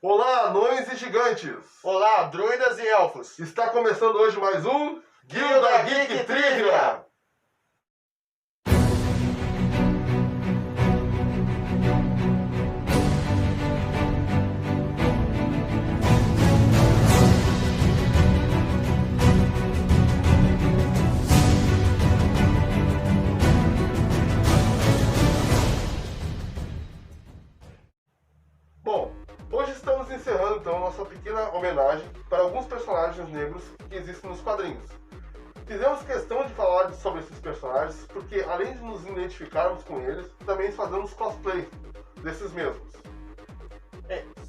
Olá, anões e gigantes! Olá, druidas e elfos! Está começando hoje mais um Guilda Geek Trivia! Bom, hoje estamos encerrando então nossa pequena homenagem para alguns personagens negros que existem nos quadrinhos. Fizemos questão de falar sobre esses personagens porque, além de nos identificarmos com eles, também fazemos cosplay desses mesmos.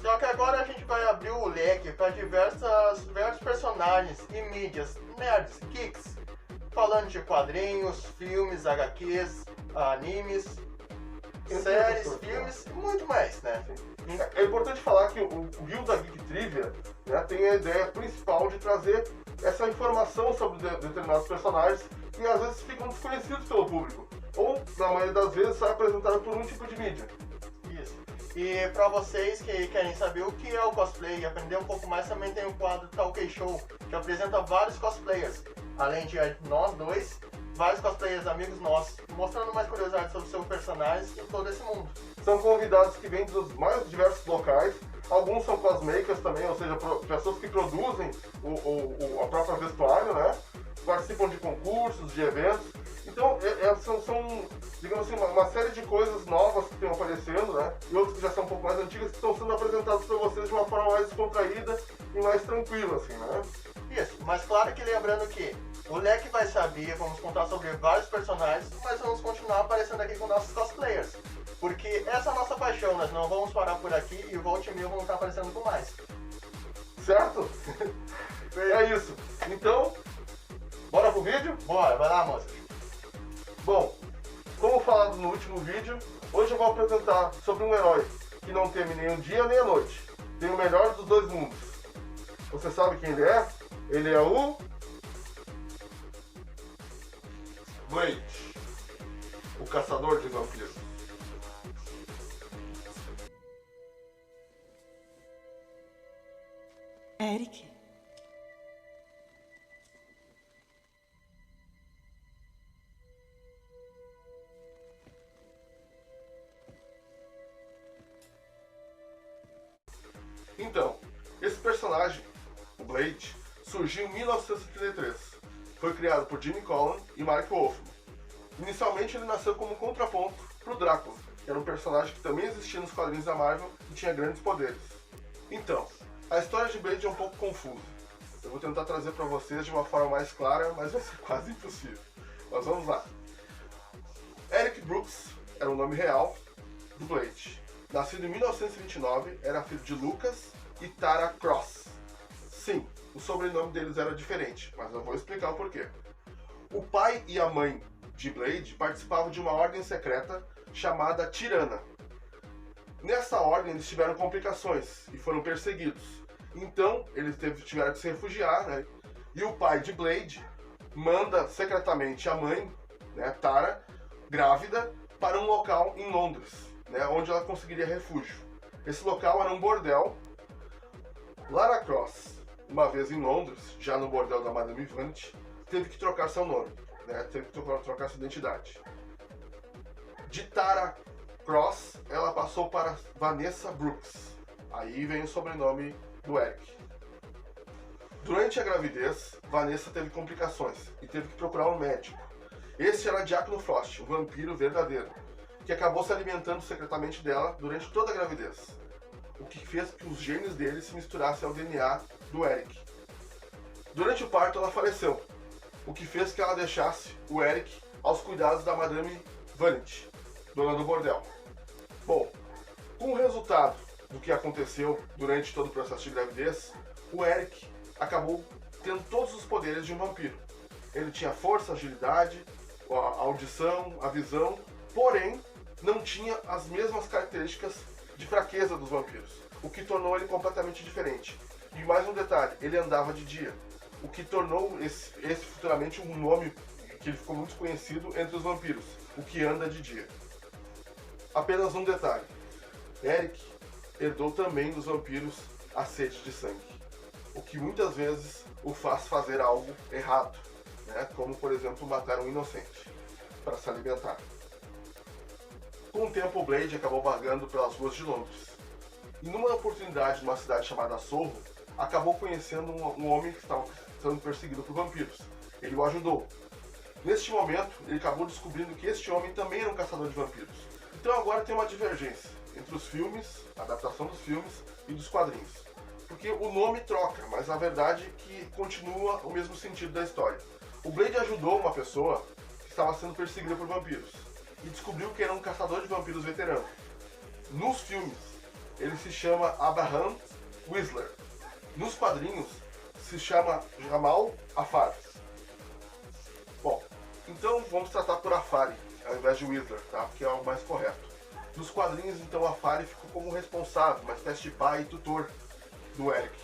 Só que agora a gente vai abrir o leque para diversos personagens e mídias, nerds, geeks, falando de quadrinhos, filmes, HQs, animes, séries, filmes e muito mais, né? É importante falar que o Guilda Geek Trivia, né, tem a ideia principal de trazer essa informação sobre determinados personagens que às vezes ficam desconhecidos pelo público, ou, na maioria das vezes, são apresentados por um tipo de mídia. Isso. E para vocês que querem saber o que é o cosplay e aprender um pouco mais, também tem o quadro Talk Show, que apresenta vários cosplayers, além de nós dois, vários cosplayers amigos nossos, mostrando mais curiosidades sobre seus personagens e todo esse mundo. São convidados que vêm dos mais diversos locais, alguns são cosmakers também, ou seja, pessoas que produzem a própria vestuário, né? Participam de concursos, de eventos. Então, são digamos assim, uma série de coisas novas que estão aparecendo, né? E outras que já são um pouco mais antigas, que estão sendo apresentadas para vocês de uma forma mais descontraída e mais tranquila, assim, né? Isso, mas claro que lembrando que o leque vai se abrir, vamos contar sobre vários personagens, mas vamos continuar aparecendo aqui com nossos cosplayers. Porque essa é a nossa paixão, nós não vamos parar por aqui e volte e meia vamos estar aparecendo com mais. Certo? É isso. Então, bora pro vídeo? Bora, vai lá, moça. Bom, como falado no último vídeo, hoje eu vou apresentar sobre um herói que não teme nem o dia nem a noite. Tem o melhor dos dois mundos. Você sabe quem ele é? Ele é o Blade, o caçador de vampiros. Eric? Então, esse personagem, o Blade, surgiu em 1933. Foi criado por Jimmy Collan e Mark Wolfman. Inicialmente ele nasceu como contraponto para o Drácula, que era um personagem que também existia nos quadrinhos da Marvel e tinha grandes poderes. Então, a história de Blade é um pouco confusa. Eu vou tentar trazer para vocês de uma forma mais clara, mas vai ser quase impossível. Mas vamos lá. Eric Brooks era o nome real do Blade. Nascido em 1929, era filho de Lucas e Tara Cross. Sim, o sobrenome deles era diferente, mas eu vou explicar o porquê. O pai e a mãe de Blade participavam de uma ordem secreta chamada Tirana. Nessa ordem eles tiveram complicações e foram perseguidos. Então eles tiveram que se refugiar, né? E o pai de Blade manda secretamente a mãe, né, Tara, grávida, para um local em Londres, né, onde ela conseguiria refúgio. Esse local era um bordel. Lara Cross, uma vez em Londres, já no bordel da Madame Vanity, teve que trocar seu nome, né, teve que trocar sua identidade. De Tara Cross, ela passou para Vanessa Brooks. Aí vem o sobrenome do Eric. Durante a gravidez, Vanessa teve complicações e teve que procurar um médico. Esse era Diácono Frost, o vampiro verdadeiro, que acabou se alimentando secretamente dela durante toda a gravidez, o que fez que os genes dele se misturassem ao DNA do Eric. Durante o parto ela faleceu, o que fez que ela deixasse o Eric aos cuidados da Madame Vanity, dona do bordel. Bom, com o resultado do que aconteceu durante todo o processo de gravidez, o Eric acabou tendo todos os poderes de um vampiro. Ele tinha força, agilidade, a audição, a visão, porém não tinha as mesmas características de fraqueza dos vampiros, o que tornou ele completamente diferente. E mais um detalhe, ele andava de dia, o que tornou esse futuramente um nome que ele ficou muito conhecido entre os vampiros, o que anda de dia. Apenas um detalhe, Eric herdou também dos vampiros a sede de sangue, o que muitas vezes o faz fazer algo errado, né? Como por exemplo matar um inocente para se alimentar. Com o tempo, o Blade acabou vagando pelas ruas de Londres e numa oportunidade numa cidade chamada Sorro, acabou conhecendo um homem que estava sendo perseguido por vampiros. Ele o ajudou. Neste momento, ele acabou descobrindo que este homem também era um caçador de vampiros. Então agora tem uma divergência entre os filmes, a adaptação dos filmes e dos quadrinhos. Porque o nome troca, mas a verdade é que continua o mesmo sentido da história. O Blade ajudou uma pessoa que estava sendo perseguida por vampiros e descobriu que era um caçador de vampiros veterano. Nos filmes, ele se chama Abraham Whistler. Nos quadrinhos, se chama Jamal Afar. Bom, então vamos tratar por Afari, ao invés de Whistler, tá? Porque é algo mais correto. Nos quadrinhos, então, Afari ficou como responsável, uma espécie de pai e tutor do Eric.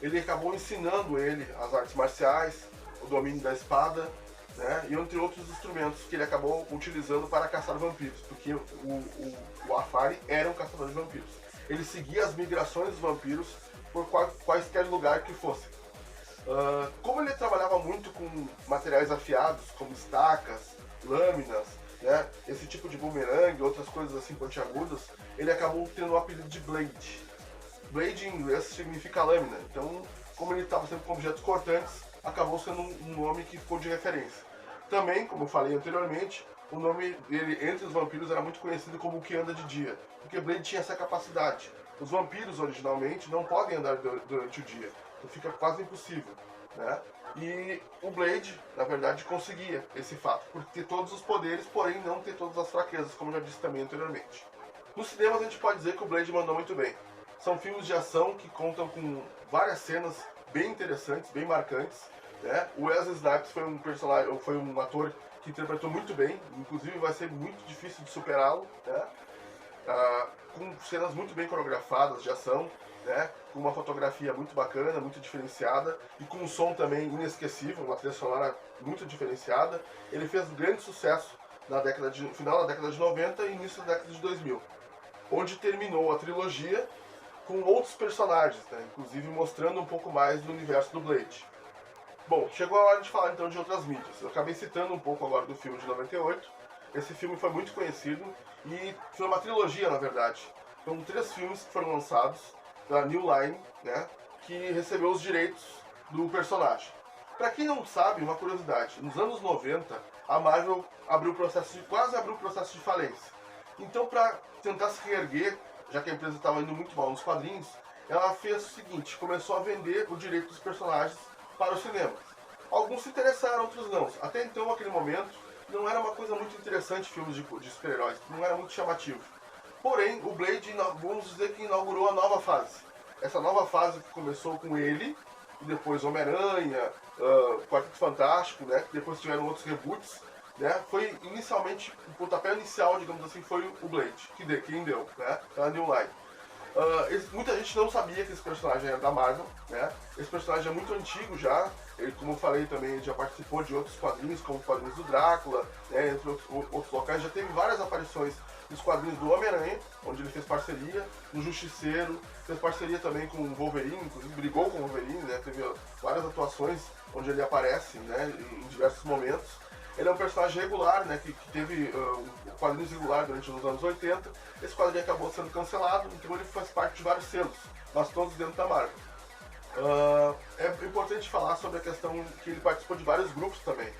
Ele acabou ensinando ele as artes marciais, o domínio da espada, né? E entre outros instrumentos que ele acabou utilizando para caçar vampiros, porque o Afari era um caçador de vampiros. Ele seguia as migrações dos vampiros por quaisquer lugar que fosse. Como ele trabalhava muito com materiais afiados, como estacas, lâminas, né, esse tipo de bumerangue, outras coisas assim pontiagudas, ele acabou tendo o apelido de Blade. Blade em inglês significa lâmina, então como ele estava sempre com objetos cortantes, acabou sendo um nome que ficou de referência. Também, como eu falei anteriormente, o nome dele entre os vampiros era muito conhecido como o que anda de dia, porque Blade tinha essa capacidade. Os vampiros originalmente não podem andar durante o dia, então fica quase impossível, né? E o Blade, na verdade, conseguia esse fato, por ter todos os poderes, porém não ter todas as fraquezas, como já disse também anteriormente. Nos cinemas a gente pode dizer que o Blade mandou muito bem. São filmes de ação que contam com várias cenas bem interessantes, bem marcantes, né? O Wesley Snipes foi um personagem, foi um ator que interpretou muito bem, inclusive vai ser muito difícil de superá-lo, né? Com cenas muito bem coreografadas de ação, né? Com uma fotografia muito bacana, muito diferenciada e com um som também inesquecível, uma trilha sonora muito diferenciada. Ele fez grande sucesso na final da década de 90 e início da década de 2000, onde terminou a trilogia com outros personagens, né? Inclusive mostrando um pouco mais do universo do Blade. Bom, chegou a hora de falar então de outras mídias. Eu acabei citando um pouco agora do filme de 98. Esse filme foi muito conhecido e foi uma trilogia, na verdade. Foram 3 filmes que foram lançados da New Line, né, que recebeu os direitos do personagem. Para quem não sabe, uma curiosidade, nos anos 90, a Marvel quase abriu o processo de falência. Então, para tentar se reerguer, já que a empresa estava indo muito mal nos quadrinhos, ela fez o seguinte, começou a vender o direito dos personagens para o cinema. Alguns se interessaram, outros não. Até então, naquele momento, não era uma coisa muito interessante filmes de super-heróis, não era muito chamativo. Porém, o Blade, vamos dizer que inaugurou a nova fase. Essa nova fase que começou com ele, e depois Homem-Aranha, Quarteto Fantástico, né, que depois tiveram outros reboots, né, foi inicialmente, o pontapé inicial, digamos assim, foi o Blade, quem deu, né, pela New Line. Muita gente não sabia que esse personagem era da Marvel, né? Esse personagem é muito antigo já. Ele, como eu falei também, ele já participou de outros quadrinhos, como os quadrinhos do Drácula, né? Entre outros locais. Já teve várias aparições nos quadrinhos do Homem-Aranha, onde ele fez parceria, no Justiceiro, fez parceria também com o Wolverine, inclusive brigou com o Wolverine, né? Teve várias atuações onde ele aparece, né? Em diversos momentos. Ele é um personagem regular, né, que teve quadrinhos regulares durante os anos 80. Esse quadrinho acabou sendo cancelado, então ele faz parte de vários selos, mas todos dentro da Marvel. É importante falar sobre a questão que ele participou de vários grupos também.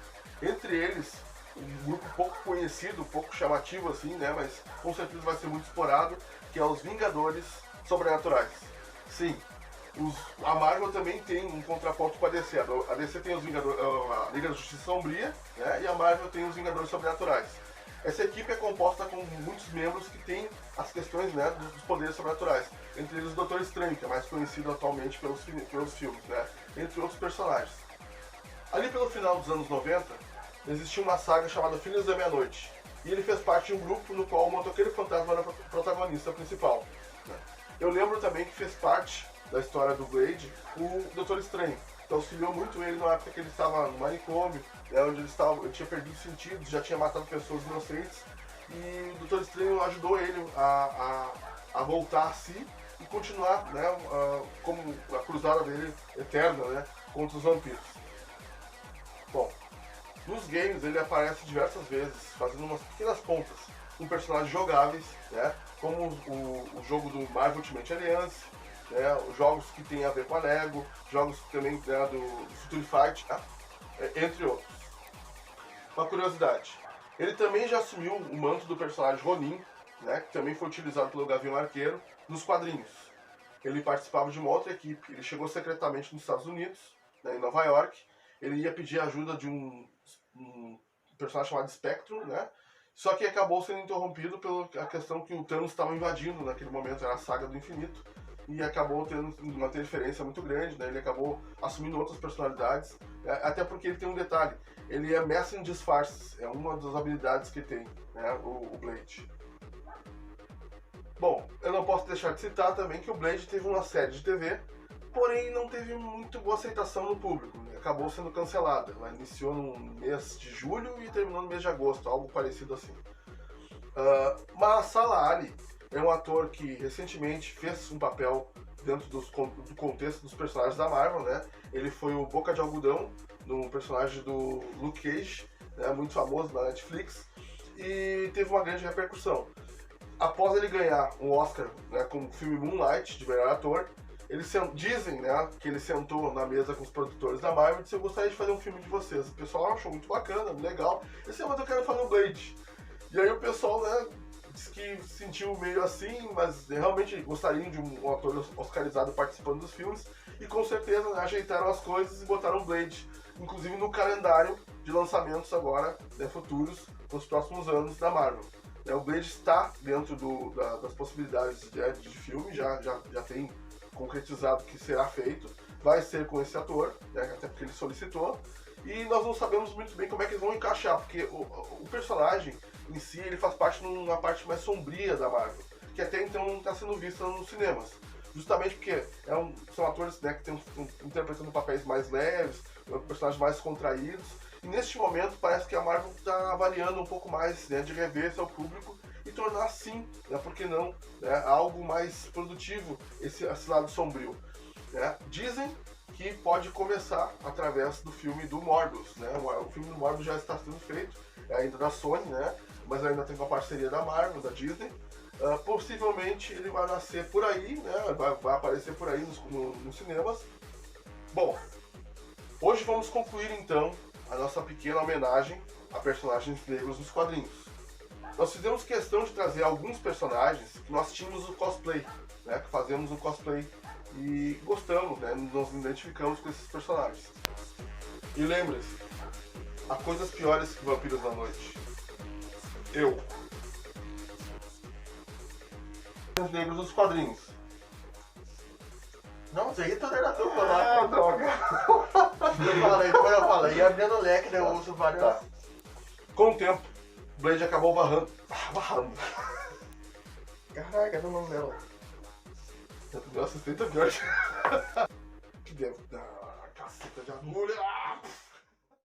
Entre eles, um grupo pouco conhecido, pouco chamativo assim, né, mas com certeza vai ser muito explorado, que é os Vingadores Sobrenaturais. Sim. A Marvel também tem um contraponto com a DC. A DC tem os Vingadores, a Liga da Justiça Sombria, né, e a Marvel tem os Vingadores Sobrenaturais. Essa equipe é composta com muitos membros que têm as questões, né, dos poderes sobrenaturais. Entre eles o Doutor Estranho, que é mais conhecido atualmente pelos filmes, né, entre outros personagens. Ali pelo final dos anos 90, existia uma saga chamada Filhos da Meia-Noite. E ele fez parte de um grupo no qual o Motoqueiro Fantasma era o protagonista principal, né. Eu lembro também que fez parte da história do Blade, o Doutor Estranho, que auxiliou muito ele na época que ele estava no manicômio, né, onde ele tinha perdido sentido, já tinha matado pessoas inocentes, e o Doutor Estranho ajudou ele a voltar a si, e continuar, né, como a cruzada dele eterna, né, contra os vampiros. Bom, nos games ele aparece diversas vezes, fazendo umas pequenas pontas com personagens jogáveis, né, como o jogo do Marvel Ultimate Alliance, né, os jogos que tem a ver com a Lego, jogos também, né, do Future Fight, tá? Entre outros. Uma curiosidade, ele também já assumiu o manto do personagem Ronin, né, que também foi utilizado pelo Gavião Arqueiro nos quadrinhos. Ele participava de uma outra equipe, ele chegou secretamente nos Estados Unidos, né, em Nova York. Ele ia pedir ajuda de um personagem chamado Spectrum, né? Só que acabou sendo interrompido pela questão que o Thanos estava invadindo naquele momento, era a Saga do Infinito, e acabou tendo uma interferência muito grande, né? Ele acabou assumindo outras personalidades, até porque ele tem um detalhe, ele é mestre em disfarces, é uma das habilidades que tem, né? O Blade. Bom, eu não posso deixar de citar também que o Blade teve uma série de TV, porém não teve muito boa aceitação no público, né? Acabou sendo cancelada. Ela iniciou no mês de julho e terminou no mês de agosto, algo parecido assim. Mahershala Ali é um ator que recentemente fez um papel dentro do contexto dos personagens da Marvel, né? Ele foi o Boca de Algodão no personagem do Luke Cage, né? Muito famoso na Netflix, e teve uma grande repercussão. Após ele ganhar um Oscar, né, com o filme Moonlight, de melhor ator, dizem, né, que ele sentou na mesa com os produtores da Marvel e disse: eu gostaria de fazer um filme de vocês. O pessoal achou muito bacana, legal. Ele disse: mas eu quero fazer um Blade. E aí o pessoal, né, disse que se sentiu meio assim, mas realmente gostariam de um ator oscarizado participando dos filmes. E com certeza, né, ajeitaram as coisas e botaram o Blade, inclusive no calendário de lançamentos agora, né, futuros, nos próximos anos da Marvel. O Blade está dentro das possibilidades de filme, já tem concretizado que será feito, vai ser com esse ator, né, até porque ele solicitou, e nós não sabemos muito bem como é que eles vão encaixar, porque o personagem em si ele faz parte de uma parte mais sombria da Marvel, que até então não está sendo vista nos cinemas, justamente porque são atores, né, que estão interpretando papéis mais leves, personagens mais contraídos, e neste momento parece que a Marvel está avaliando um pouco mais, né, de reversa ao público e tornar assim, né, por que não, né, algo mais produtivo esse lado sombrio. Né? Dizem que pode começar através do filme do Morbius. Né? O filme do Morbius já está sendo feito, ainda da Sony, né, mas ainda tem uma parceria da Marvel, da Disney. Possivelmente ele vai nascer por aí, né, vai aparecer por aí nos cinemas. Bom, hoje vamos concluir então a nossa pequena homenagem a personagens negros nos quadrinhos. Nós fizemos questão de trazer alguns personagens que nós tínhamos o cosplay, né, que fazemos o cosplay e gostamos, né, nos identificamos com esses personagens. E lembre-se, há coisas piores que Vampiros da Noite. Eu. Os negros nos quadrinhos. Não, isso aí tudo era tu falar. Droga. Depois eu falei. E abrindo o leque, eu uso vários. Tá. Com o tempo, Blade acabou barrando. Caraca, eu não lembro. Meu assistente é pior. Que deve. Caceta de agulha.